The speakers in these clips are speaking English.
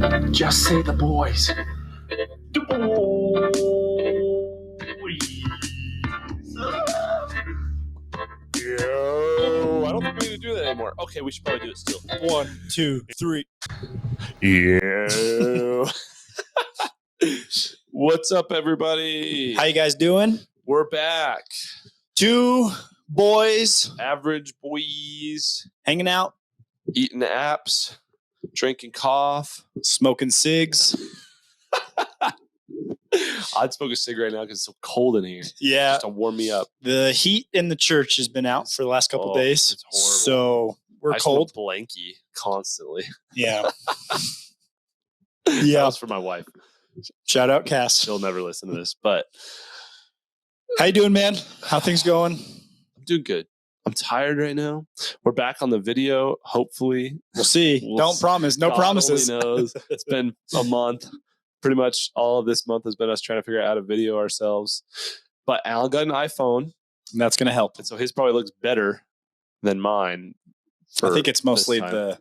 Just say the boys. The boys. Yo, I don't think we need to do that anymore. Okay, we should probably do it still. 1, 2, 3. Yeah. What's up, everybody? How you guys doing? We're back. 2 boys Average boys. hanging out, Eating apps. Drinking cough. smoking cigs. I'd smoke a cig right now because it's so cold in here. Yeah, Just to warm me up. the heat in the church has been out for the last couple days. It's horrible. So we're I cold. smoke blankie constantly. Yeah. That Yeah. was for my wife. Shout out Cass. She'll never listen to this, but How you doing, man? How things going? I'm doing good. I'm tired right now. We're back on the video. Hopefully, We'll see. We'll Don't see. promise. No God promises. only knows. It's been a month. Pretty much all of this month has been us trying to figure out how to video ourselves. But Alan got an iPhone, And that's going to help. and so his probably looks better than mine. I think it's mostly time.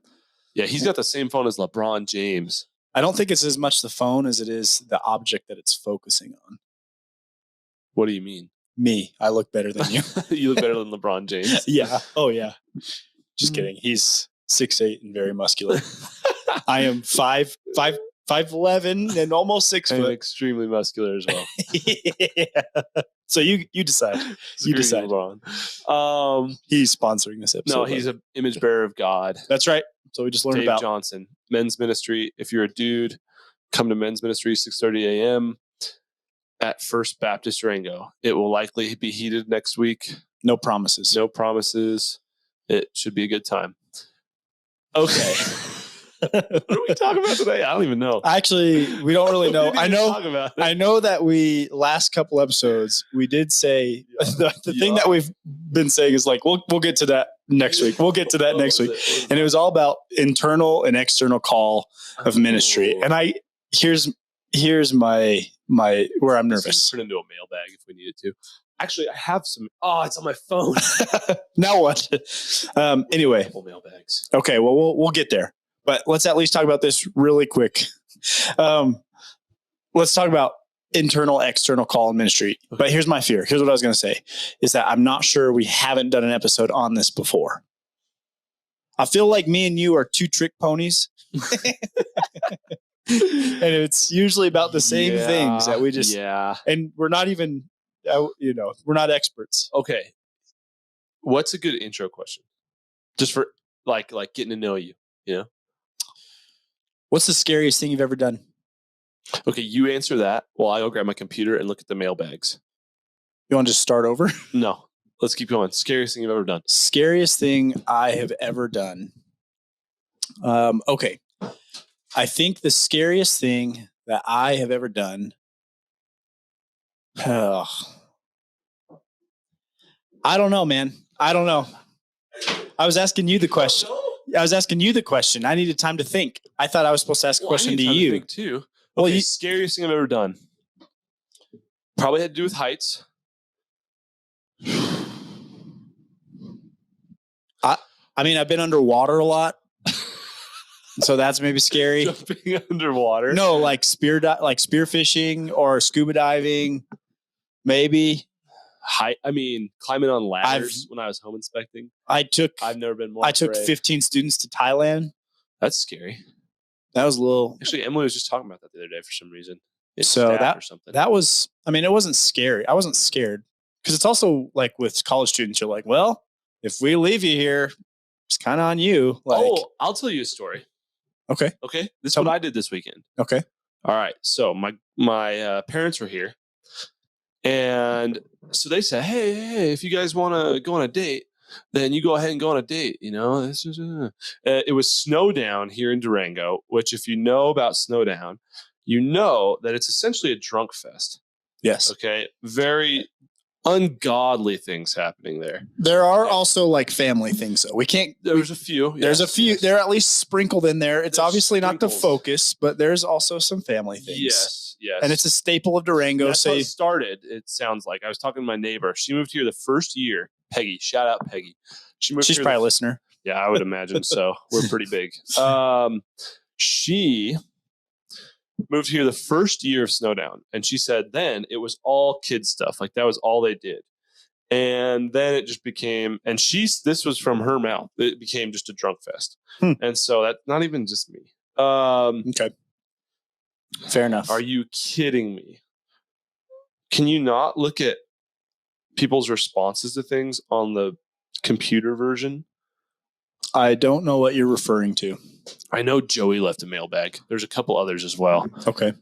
Yeah, he's got the same phone as LeBron James. I don't think it's as much the phone as it is the object that it's focusing on. What do you mean? Me. I look better than you. You look better than LeBron James. Yeah. Oh, yeah. Just kidding. He's 6'8" and very muscular. I am 5'11" and almost 6 I'm foot. extremely muscular as well. Yeah. So you decide. You Screw decide. LeBron. He's sponsoring this episode. No, he's an image bearer of God. That's right. So we just learned Dave about. Johnson, men's ministry. If you're a dude, come to men's ministry, 6:30 a.m. at First Baptist Durango. It will likely be heated next week. No promises. No promises. It should be a good time. Okay. What are we talking about today? I don't even know. Actually, we don't really know. What do we I need to know. talk about? I know that we last couple episodes we did say the thing that we've been saying is like we'll get to that next week. We'll get to that next week. And it was all about internal and external call of ministry. And here's my where I'm nervous. Turn into a mailbag if we needed to. Actually, I have some. Oh, it's on my phone. Now what? Anyway, Couple mailbags. okay. Well, we'll get there. But let's at least talk about this really quick. Let's talk about internal, external call in ministry. But here's my fear. Here's what I was going to say is that I'm not sure we haven't done an episode on this before. I feel like me and you are 2 trick ponies. And it's usually about the same things that we just, and we're not even, we're not experts. Okay. What's a good intro question? Just for like getting to know you, you know? What's the scariest thing you've ever done? Okay, you answer that while I go grab my computer and look at the mailbags. You want to just start over? No, let's keep going. Scariest thing you've ever done. Scariest thing I have ever done. Okay. I think the scariest thing that I have ever done. I don't know, man. I don't know. I was asking you the question. I needed time to think. I thought I was supposed to ask a question to you. think too. Well, Okay, scariest thing I've ever done. Probably had to do with heights. I mean, I've been underwater a lot. So that's maybe scary. Jumping underwater. No, like spear fishing or scuba diving, maybe. I mean, climbing on ladders when I was home inspecting. I've never been more. I took afraid. 15 students to Thailand. That's scary. That was a little. Actually, Emily was just talking about that the other day for some reason. So or something. that was. I mean, it wasn't scary. I wasn't scared because it's also like with college students, you're like, well, if we leave you here, it's kind of on you. Like, I'll tell you a story. Okay. Okay. This is Tell what me. I did this weekend. Okay. All right. So my parents were here, and so they said, "Hey, if you guys want to go on a date, then you go ahead and go on a date." You know, it was Snowdown here in Durango, which, if you know about Snowdown, you know that it's essentially a drunk fest. Yes. Okay. Very ungodly things happening there. There are also like family things, though. We can't. There's a few. There's a few. Yes. They're at least sprinkled in there. It's There's obviously not the sprinkles. focus, but there's also some family things. Yes. And it's a staple of Durango. That's how it started. It sounds like I was talking to my neighbor. She moved here the first year. Peggy, shout out Peggy. She's She's probably a listener. Yeah, I would imagine so. We're pretty big. She moved here the first year of Snowdown. And she said then it was all kids stuff. Like that was all they did. And then it just became, and this was from her mouth, it became just a drunk fest. And so that's not even just me. Okay. Fair enough. Are you kidding me? Can you not look at people's responses to things on the computer version? I don't know what you're referring to. I know Joey left a mailbag. There's a couple others as well. Okay.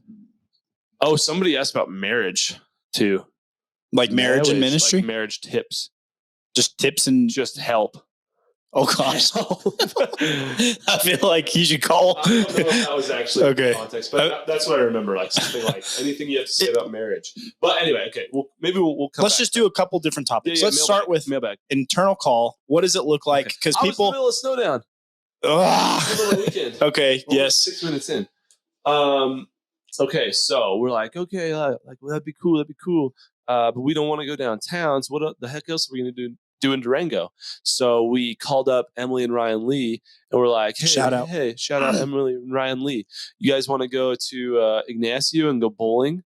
Oh, somebody asked about marriage too. Like marriage and ministry? Like marriage tips. Just tips and just help. Oh gosh. I feel like you should call. I don't know if that was actually okay. context, but that's what I remember. Like something like anything you have to say about marriage. But anyway, okay. Well, maybe we'll come Let's just do a couple different topics. Yeah, Let's start with mailbag. internal call. What does it look like? Because people. I was in the middle of Snowdown. Weekend. Okay. Yes. 6 minutes in. Okay. So we're like, okay, well, that'd be cool. That'd be cool. But we don't want to go downtown. So what the heck else are we going to do in Durango? So we called up Emily and Ryan Lee, and we're like, hey, shout out Emily and Ryan Lee. You guys want to go to Ignacio and go bowling?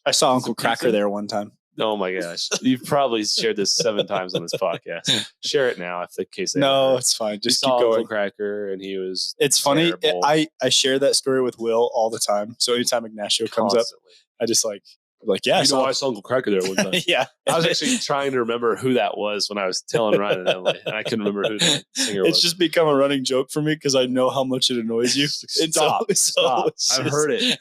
I saw Uncle Cracker there one time. Oh my gosh. You've probably shared this 7 times on this podcast. Share it now if the case. No, it's fine. Just keep going. Uncle Cracker, and he was. It's funny. I share that story with Will all the time. So anytime Ignacio comes up, I just like, yeah. You know, I saw Uncle Cracker there one time. Yeah. I was actually trying to remember who that was when I was telling Ryan and Emily, and I couldn't remember who the singer was. It's just become a running joke for me because I know how much it annoys you. Stop. I've heard it.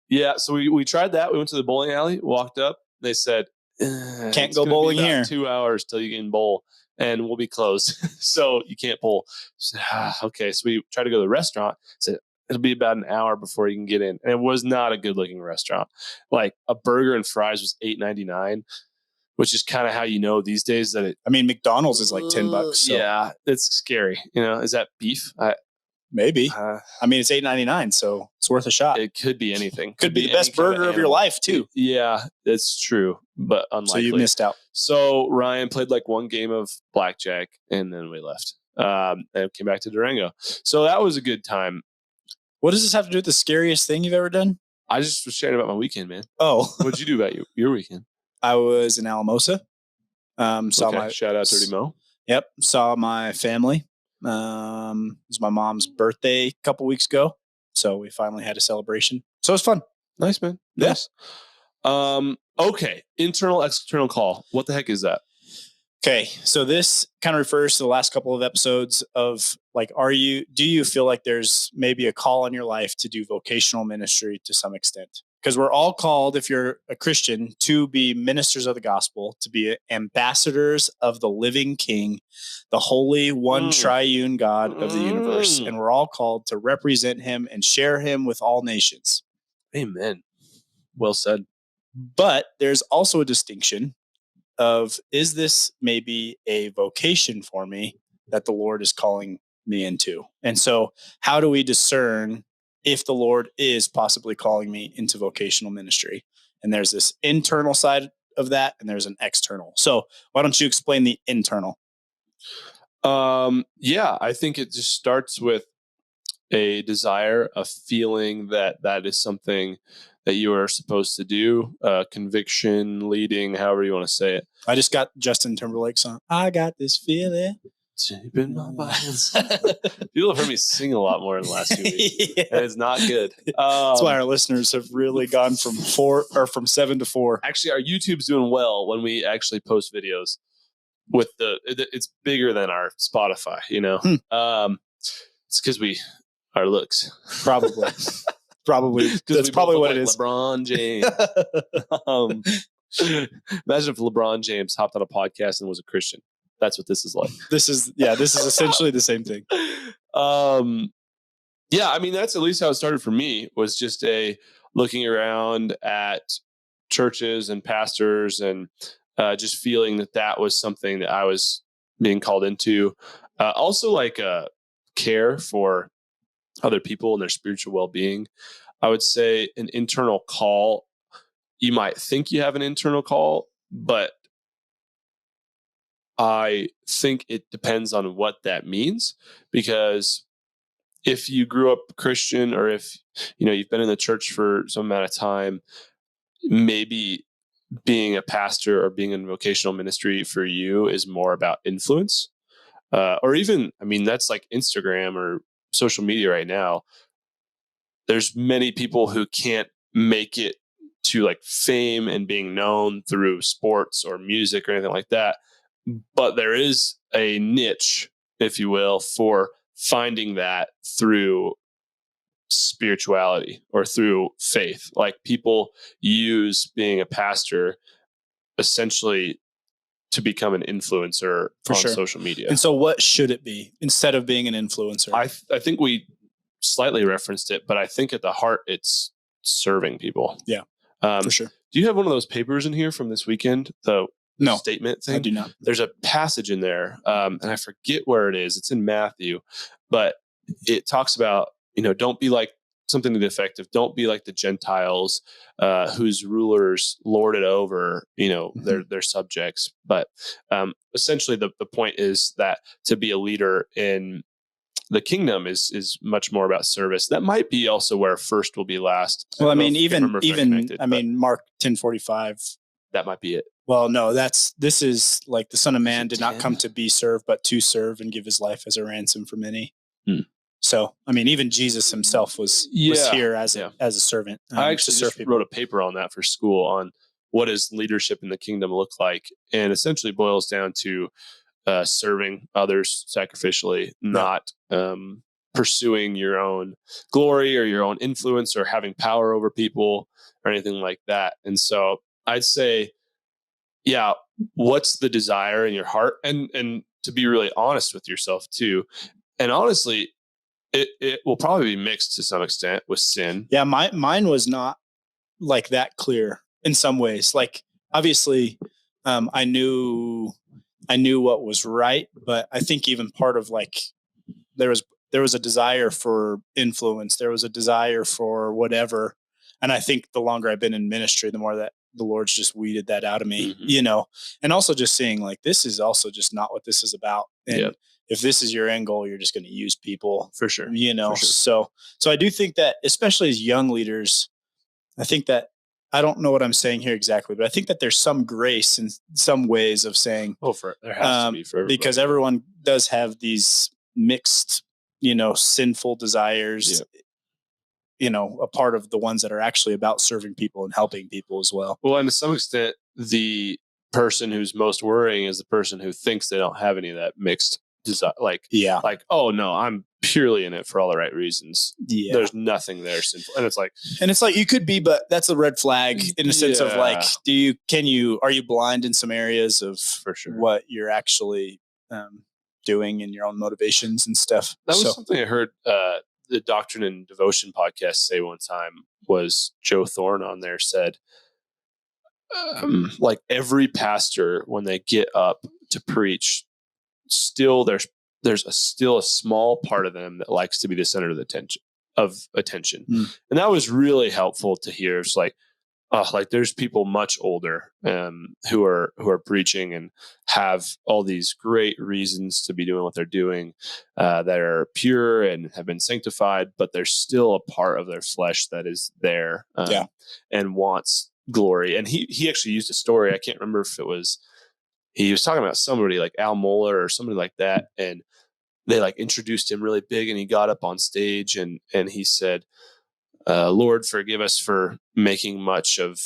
Yeah, so we tried that. We went to the bowling alley, walked up. They said, can't go bowling here. 2 hours till you can bowl, and we'll be closed. So you can't bowl. Said, okay, so we tried to go to the restaurant. Said, it'll be about an hour before you can get in. And it was not a good looking restaurant. Like a burger and fries was $8.99, which is kind of how you know these days that it. I mean, McDonald's is like $10. So. Yeah, it's scary. You know, is that beef? Maybe. I mean, it's $8.99, so it's worth a shot. It could be anything. Could be the best burger of your life, too. Yeah, that's true, but unlikely. So you missed out. So Ryan played like one game of blackjack, and then we left and came back to Durango. So that was a good time. What does this have to do with the scariest thing you've ever done? I just was sharing about my weekend, man. Oh. What'd you do about your weekend? I was in Alamosa. Shout out Dirty Mo. Yep. Saw my family. It was my mom's birthday a couple weeks ago. So we finally had a celebration. So it was fun. Nice, man. Yes. Okay. Internal, external call. What the heck is that? Okay. So this kind of refers to the last couple of episodes of like, do you feel like there's maybe a call in your life to do vocational ministry to some extent? Because we're all called, if you're a Christian, to be ministers of the gospel, to be ambassadors of the living King, the holy one triune God of the universe. And we're all called to represent him and share him with all nations. Amen. Well said. But there's also a distinction of, is this maybe a vocation for me that the Lord is calling me into? And so how do we discern if the Lord is possibly calling me into vocational ministry? And there's this internal side of that, and there's an external. So why don't you explain the internal? Yeah, I think it just starts with a desire, a feeling that is something that you are supposed to do, conviction, leading, however you want to say it. I just got Justin Timberlake's song. I got this feeling. Deep in my bones. People have heard me sing a lot more in the last few weeks. Yeah. And it's not good. That's why our listeners have really gone from 7 to 4. Actually, our YouTube's doing well when we actually post videos. With it's bigger than our Spotify, you know. It's because our looks. Probably. That's probably what it is. LeBron James. Imagine if LeBron James hopped on a podcast and was a Christian. That's what this is like. This is essentially the same thing. Yeah, I mean, that's at least how it started for me, was just looking around at churches and pastors and just feeling that was something that I was being called into. Also like care for other people and their spiritual well-being. I would say an internal call. You might think you have an internal call, but I think it depends on what that means, because if you grew up Christian, or if you've been in the church for some amount of time, maybe being a pastor or being in vocational ministry for you is more about influence, or even, I mean, that's like Instagram or social media right now. There's many people who can't make it to like fame and being known through sports or music or anything like that. But there is a niche, if you will, for finding that through spirituality or through faith. Like, people use being a pastor essentially to become an influencer For on sure. social media. And so what should it be instead of being an influencer? I think we slightly referenced it, but I think at the heart it's serving people. Yeah, for sure. Do you have one of those papers in here from this weekend? The No, statement thing? I do not. There's a passage in there, and I forget where it is. It's in Matthew, but it talks about, don't be like, something to the effect of, don't be like the Gentiles, whose rulers lord it over, their subjects. But essentially the point is that to be a leader in the kingdom is much more about service. That might be also where first will be last. Well, I mean, Mark 10:45. That might be it. Well, no, this is like the Son of Man did not come to be served, but to serve and give his life as a ransom for many. So, I mean, even Jesus himself was here as a servant. I actually just wrote a paper on that for school on what does leadership in the kingdom look like, and essentially boils down to serving others sacrificially, not pursuing your own glory or your own influence or having power over people or anything like that. And so I'd say, what's the desire in your heart, and to be really honest with yourself too. And honestly, it will probably be mixed to some extent with sin. Yeah, mine was not like that clear in some ways. Like, obviously, I knew what was right, but I think even part of like there was a desire for influence, there was a desire for whatever, and I think the longer I've been in ministry, the more that the Lord's just weeded that out of me, and also just seeing like this is also just not what this is about. And if this is your end goal, you're just going to use people for sure. For sure. So I do think that, especially as young leaders, I think that, I don't know what I'm saying here exactly, but I think that there's some grace in some ways of saying, there has to be for everybody. Because everyone does have these mixed, sinful desires, a part of the ones that are actually about serving people and helping people as well. Well, and to some extent, the person who's most worrying is the person who thinks they don't have any of that mixed desire. Like, oh no, I'm purely in it for all the right reasons. There's nothing there sinful. And it's like you could be, but that's a red flag in a sense of like, are you blind in some areas of for sure what you're actually doing in your own motivations and stuff. That was something I heard the Doctrine and Devotion podcast say one time. Was Joe Thorne on there said, like, every pastor, when they get up to preach, still there's still a small part of them that likes to be the center of attention. And that was really helpful to hear. It's like, there's people much older who are preaching and have all these great reasons to be doing what they're doing, that are pure and have been sanctified, but there's still a part of their flesh that is there and wants glory. And he actually used a story. I can't remember if he was talking about somebody like Al Mohler or somebody like that, and they like introduced him really big, and he got up on stage and he said, Lord, forgive us for making much of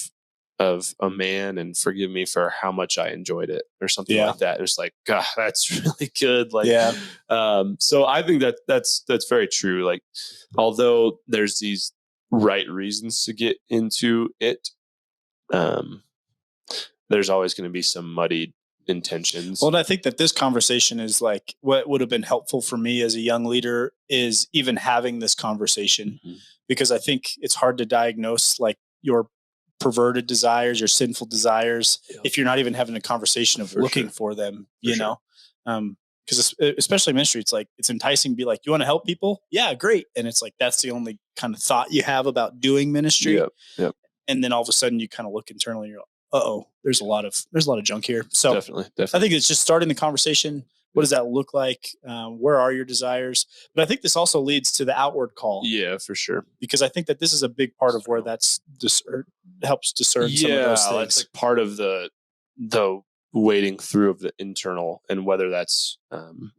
a man, and forgive me for how much I enjoyed it, or something like that. It's like, God, that's really good. Like, so I think that's very true. Like, although there's these right reasons to get into it, there's always going to be some muddied intentions. Well, and I think that this conversation is like, what would have been helpful for me as a young leader is even having this conversation, because I think it's hard to diagnose like your perverted desires, your sinful desires, if you're not even having a conversation of looking for them, you know? Because especially ministry, it's like, it's enticing to be like, you want to help people? Yeah, great. And it's like, that's the only kind of thought you have about doing ministry. And then all of a sudden you kind of look internally and you're like, there's a lot of junk here. So definitely. I think it's just starting the conversation, What does that look like? Where are your desires? But I think this also leads to the outward call. Yeah, for sure. Because I think that this is a big part of where that's helps discern some of those things. That's like part of the wading through of the internal, and whether that's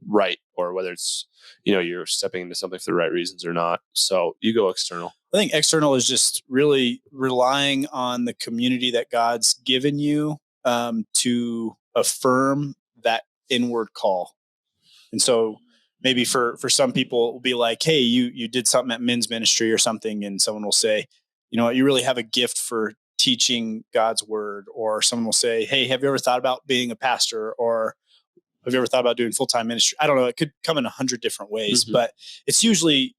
right, or whether it's, you're stepping into something for the right reasons or not. So you go external. I think external is just really relying on the community that God's given you to affirm that inward call. And so maybe for some people, it will be like, hey, you did something at men's ministry or something, and someone will say, you know what, you really have a gift for teaching God's word. Or someone will say, hey, have you ever thought about being a pastor? Or have you ever thought about doing full-time ministry? I don't know. It could come in 100 different ways, but it's usually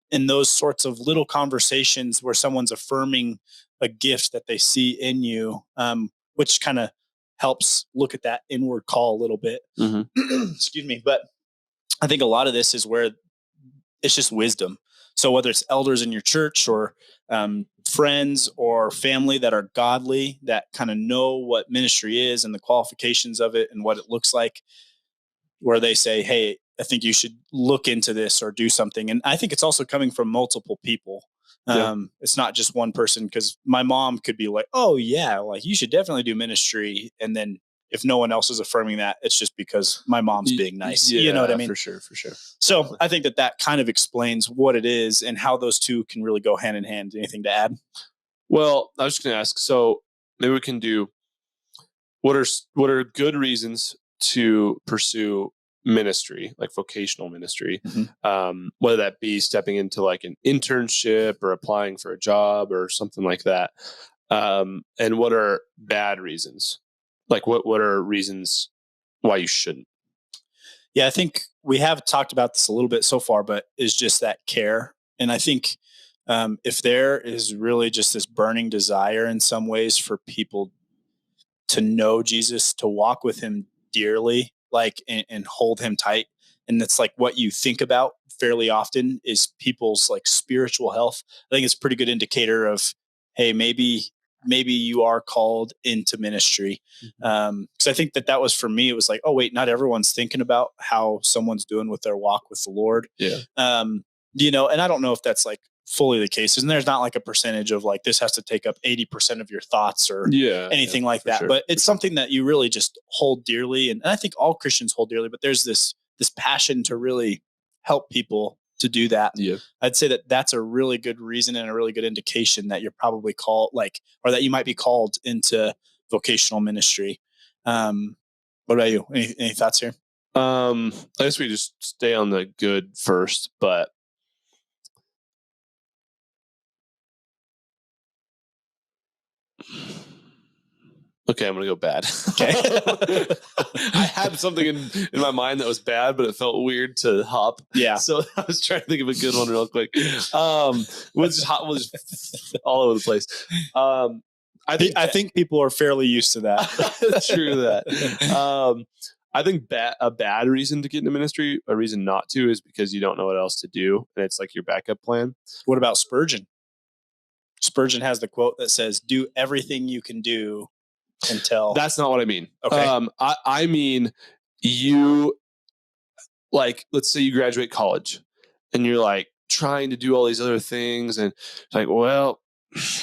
in those sorts of little conversations where someone's affirming a gift that they see in you, which kind of helps look at that inward call a little bit. Excuse me. But I think a lot of this is where it's just wisdom. So whether it's elders in your church or friends or family that are godly, that kind of know what ministry is and the qualifications of it and what it looks like, where they say, hey, I think you should look into this or do something. And I think it's also coming from multiple people. It's not just one person, because my mom could be like, oh yeah, like you should definitely do ministry. And then if no one else is affirming that, it's just because my mom's being nice. You know what I mean? For sure. So I think that kind of explains what it is and how those two can really go hand in hand. Anything to add? Well, I was just going to ask, so maybe we can do, what are good reasons to pursue ministry, like vocational ministry, whether that be stepping into like an internship or applying for a job or something like that. And what are bad reasons? Like what are reasons why you shouldn't? Yeah, I think we have talked about this a little bit so far, but it's just that care. And I think if there is really just this burning desire in some ways for people to know Jesus, to walk with him dearly, like, and hold him tight. And that's like what you think about fairly often is people's like spiritual health. I think it's a pretty good indicator of, hey, maybe you are called into ministry. Cause I think that was for me, it was like, oh wait, not everyone's thinking about how someone's doing with their walk with the Lord. Yeah. And I don't know if that's like fully the case. And there's not like a percentage of like, this has to take up 80% of your thoughts or anything like that. Sure, but it's something that you really just hold dearly. And I think all Christians hold dearly, but there's this passion to really help people to do that. Yeah. I'd say that that's a really good reason and a really good indication that you're probably called, or that you might be called into vocational ministry. What about you? Any thoughts here? I guess we just stay on the good first, but okay, I'm going to go bad. Okay. I had something in my mind that was bad, but it felt weird to hop. Yeah. So I was trying to think of a good one real quick. We'll just all over the place. I think people are fairly used to that. True that. I think a bad reason to get into ministry, a reason not to, is because you don't know what else to do, and it's like your backup plan. What about Spurgeon? Spurgeon has the quote that says, "Do everything you can do until." That's not what I mean. Okay. I mean, you, like, let's say you graduate college and you're like trying to do all these other things, and it's like, well,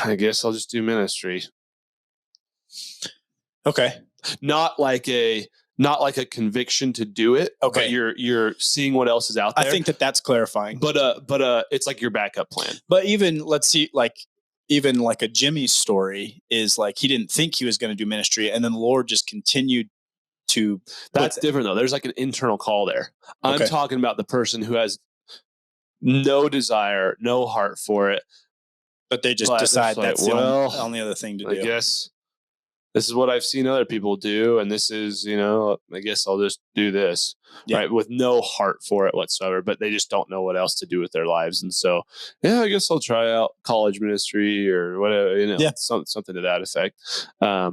I guess I'll just do ministry. Okay. Not like a conviction to do it. Okay. But you're seeing what else is out there. I think that's clarifying. But it's like your backup plan. But even, let's see, even like a Jimmy's story is like, he didn't think he was going to do ministry, and then the Lord just continued to. That's different though. There's like an internal call there. Okay. I'm talking about the person who has no desire, no heart for it, but they just decide that's the only other thing to do. I guess this is what I've seen other people do, and this is, I guess I'll just do this, right? With no heart for it whatsoever, but they just don't know what else to do with their lives. And so, I guess I'll try out college ministry or whatever, something to that effect. I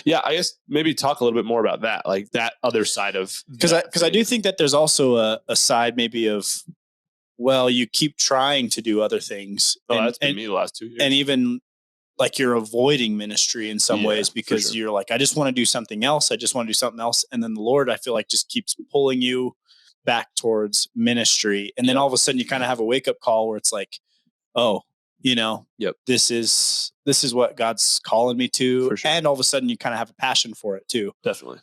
guess maybe talk a little bit more about that, like that other side of, because I do think that there's also a side maybe of, well, you keep trying to do other things. That's been me the last 2 years. And even like you're avoiding ministry in some Yeah, ways for because sure. you're like, I just want to do something else. I just want to do something else. And then the Lord, I feel like, just keeps pulling you back towards ministry. And then all of a sudden you kind of have a wake up call where it's like, oh, Yep. this is what God's calling me to. For sure. And all of a sudden you kind of have a passion for it too. Definitely.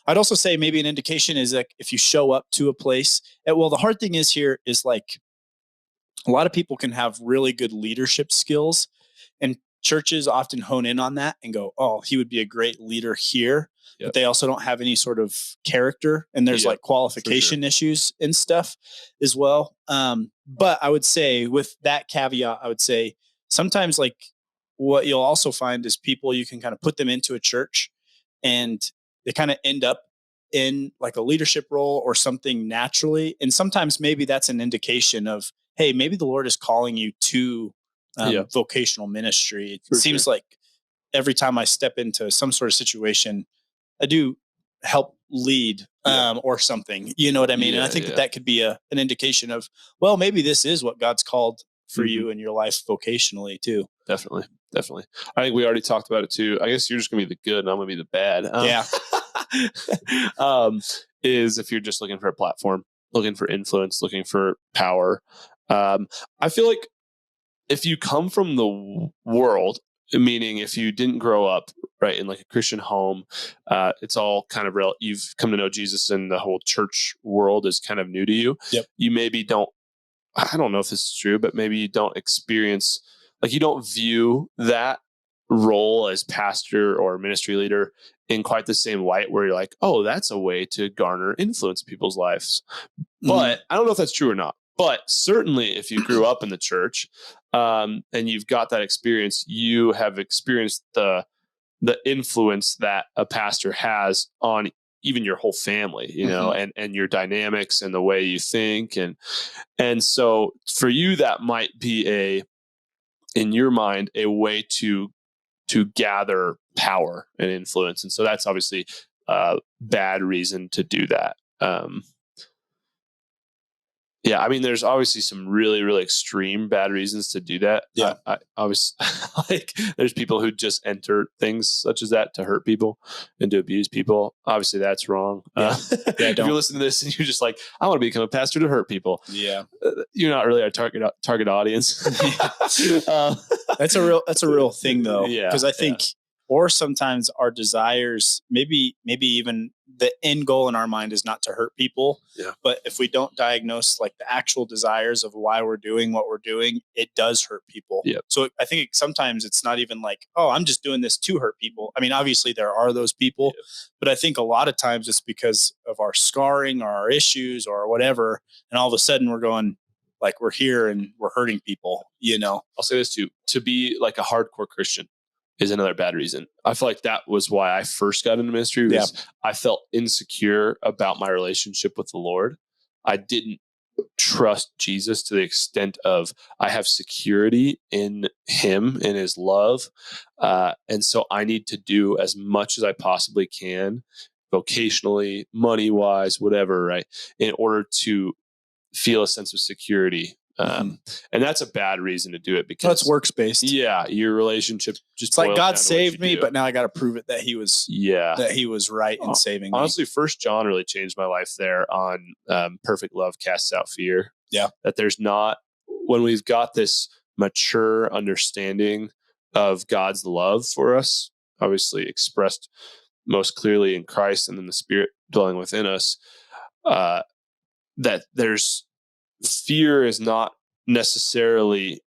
I'd also say maybe an indication is like if you show up to a place, well, the hard thing is here is like a lot of people can have really good leadership skills, and churches often hone in on that and go, oh, he would be a great leader here. Yep. But they also don't have any sort of character, and there's Yep, like qualification issues and stuff as well. But I would say with that caveat, I would say sometimes like what you'll also find is people, you can kind of put them into a church and they kind of end up in like a leadership role or something naturally. And sometimes maybe that's an indication of, hey, maybe the Lord is calling you to vocational ministry. It seems like every time I step into some sort of situation, I do help lead or something, you know what I mean? And I think that could be an indication of, well, maybe this is what God's called for you in your life vocationally too. Definitely. I think we already talked about it too. I guess you're just gonna be the good and I'm gonna be the bad. Is if you're just looking for a platform, looking for influence, looking for power. I feel like if you come from the world, meaning if you didn't grow up right in like a Christian home, it's all kind of real. You've come to know Jesus and the whole church world is kind of new to you. Yep. You maybe don't, I don't know if this is true, but maybe you don't experience, like you don't view that role as pastor or ministry leader in quite the same light where you're like, oh, that's a way to garner influence in people's lives. But I don't know if that's true or not. But certainly if you grew up in the church and you've got that experience, you have experienced the influence that a pastor has on even your whole family, you know, and your dynamics and the way you think. And so for you, that might be in your mind, a way to gather power and influence. And so that's obviously a bad reason to do that. Yeah, I mean, there's obviously some really, really extreme bad reasons to do that. Yeah, I was like, there's people who just enter things such as that to hurt people and to abuse people. Obviously, that's wrong. If you're listening to this and you're just like, I want to become a pastor to hurt people. Yeah, you're not really our target audience. That's a real thing though. Yeah, because I think, or sometimes our desires, maybe even the end goal in our mind is not to hurt people. Yeah. But if we don't diagnose like the actual desires of why we're doing what we're doing, it does hurt people. Yeah. So I think sometimes it's not even like, oh, I'm just doing this to hurt people. I mean, obviously there are those people, but I think a lot of times it's because of our scarring or our issues or whatever. And all of a sudden we're going, like, we're here and we're hurting people, you know? I'll say this too, to be like a hardcore Christian is another bad reason. I feel like that was why I first got into ministry. I felt insecure about my relationship with the Lord. I didn't trust Jesus to the extent of I have security in him, in his love. And so I need to do as much as I possibly can, vocationally, money-wise, whatever, right, in order to feel a sense of security. And that's a bad reason to do it because that's works based. Yeah, your relationship just it's like God saved me, but now I got to prove it that he was right in saving me. Honestly, 1 John really changed my life there on perfect love casts out fear. Yeah, that there's not, when we've got this mature understanding of God's love for us, obviously expressed most clearly in Christ and then the Spirit dwelling within us, that there's fear is not necessarily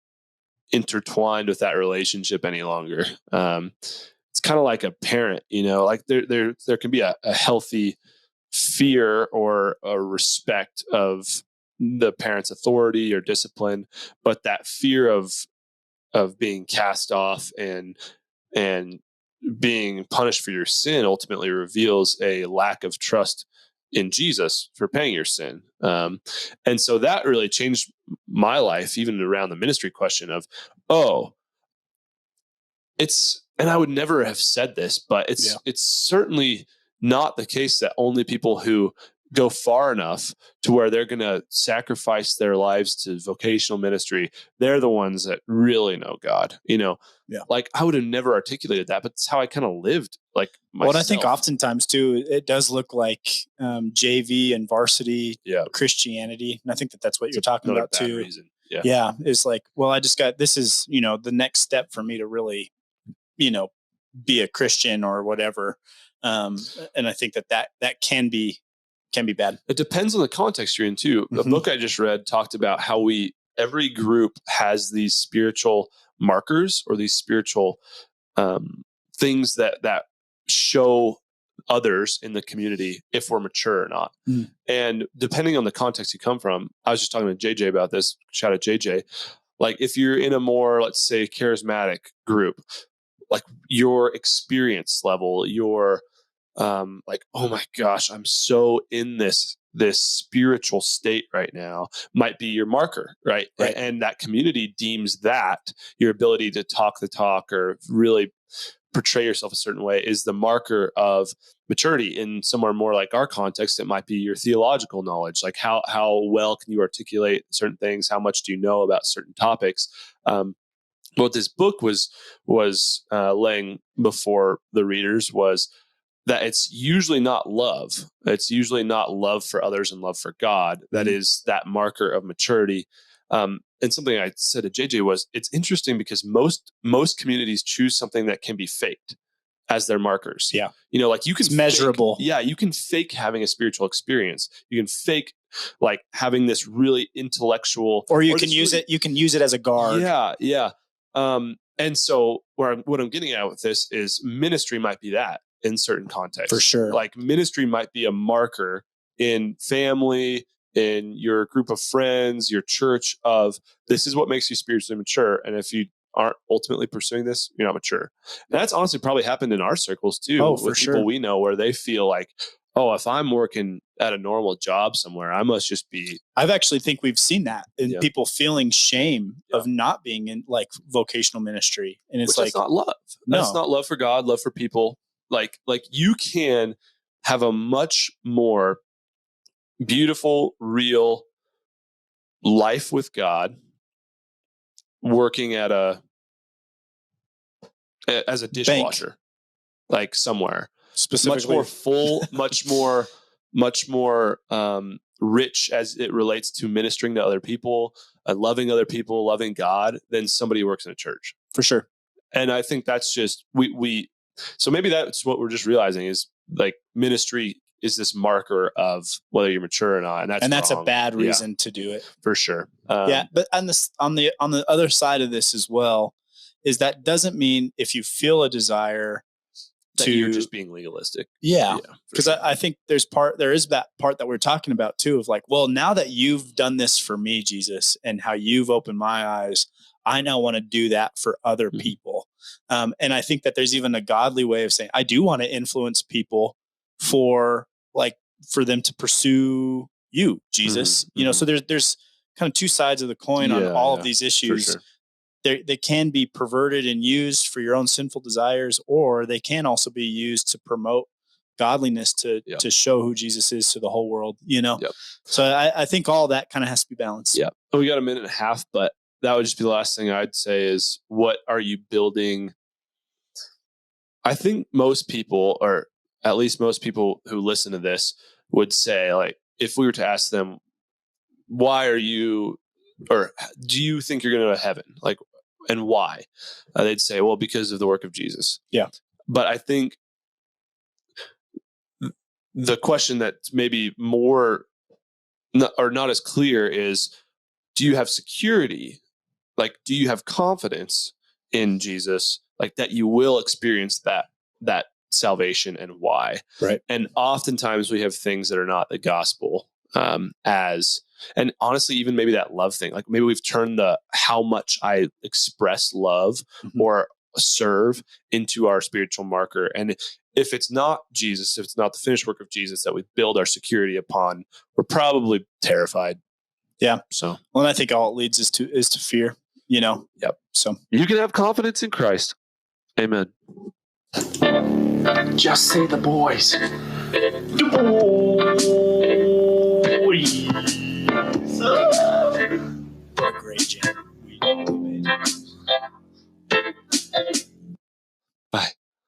intertwined with that relationship any longer. It's kind of like a parent, you know, like there can be a healthy fear or a respect of the parent's authority or discipline, but that fear of being cast off and being punished for your sin ultimately reveals a lack of trust in Jesus for paying your sin. And so that really changed my life, even around the ministry question of, and I would never have said this, but it's certainly not the case that only people who go far enough to where they're going to sacrifice their lives to vocational ministry, they're the ones that really know God, Yeah. Like I would have never articulated that, but it's how I kind of lived, like myself. Well, and I think oftentimes too, it does look like JV and varsity Christianity. And I think that's what you're talking about too. Reason. Yeah. It's like, well, I just got, this is, the next step for me to really, be a Christian or whatever. And I think that can be bad. It depends on the context you're in too. The book I just read talked about how every group has these spiritual markers or these spiritual things that show others in the community if we're mature or not. And depending on the context you come from, I was just talking to JJ about this. Shout out JJ. Like if you're in a more, let's say, charismatic group, like your experience level, your like, oh my gosh, I'm so in this spiritual state right now, might be your marker, right? And that community deems that your ability to talk the talk or really portray yourself a certain way is the marker of maturity. In somewhere more like our context, it might be your theological knowledge, like how well can you articulate certain things, how much do you know about certain topics. What this book was laying before the readers was that it's usually not love. It's usually not love for others and love for God. That is that marker of maturity. And something I said to JJ was, it's interesting because most communities choose something that can be faked as their markers. Yeah. Like you can it's measurable. You can fake having a spiritual experience. You can fake like having this really intellectual, or you can use it. You can use it as a guard. Yeah. Yeah. And so what I'm getting at with this is ministry might be that in certain contexts. For sure. Like ministry might be a marker in family, in your group of friends, your church, of this is what makes you spiritually mature. And if you aren't ultimately pursuing this, you're not mature. And that's honestly probably happened in our circles too. For sure. People we know where they feel like, oh, if I'm working at a normal job somewhere, I must just be. I've actually think we've seen that in people feeling shame of not being in like vocational ministry. And it's that's not love. No. That's not love for God, love for people. Like you can have a much more beautiful, real life with God working at as a dishwasher, bank. Like somewhere specifically, much more full, much more rich as it relates to ministering to other people, loving other people, loving God, than somebody who works in a church. For sure. And I think that's just so maybe that's what we're just realizing is like ministry is this marker of whether you're mature or not, and that's a bad reason to do it, for sure. But on the other side of this as well is that doesn't mean if you feel a desire that you're just being legalistic. Because sure. I think there is that part that we're talking about too of like, well, now that you've done this for me, Jesus, and how you've opened my eyes, I now want to do that for other people. And I think that there's even a godly way of saying, I do want to influence people for them to pursue you, Jesus. So there's kind of two sides of the coin on all of these issues. Sure. They can be perverted and used for your own sinful desires, or they can also be used to promote godliness to show who Jesus is to the whole world, So I think all that kind of has to be balanced. Yeah. We got a minute and a half, but that would just be the last thing I'd say is, what are you building? I think most people, or at least most people who listen to this, would say, like, if we were to ask them, why are you, or do you think you're going to go to heaven? Like, and why? They'd say, well, because of the work of Jesus. Yeah. But I think the question that's maybe more or not as clear is, do you have security? Like, do you have confidence in Jesus? Like that you will experience that salvation, and why? Right. And oftentimes we have things that are not the gospel, and honestly, even maybe that love thing, like maybe we've turned how much I express love or serve into our spiritual marker. And if it's not Jesus, if it's not the finished work of Jesus that we build our security upon, we're probably terrified. Yeah. So, well, and I think all it leads is to fear, Yep. So you can have confidence in Christ. Amen. Just say the boys. The boys. a great jam.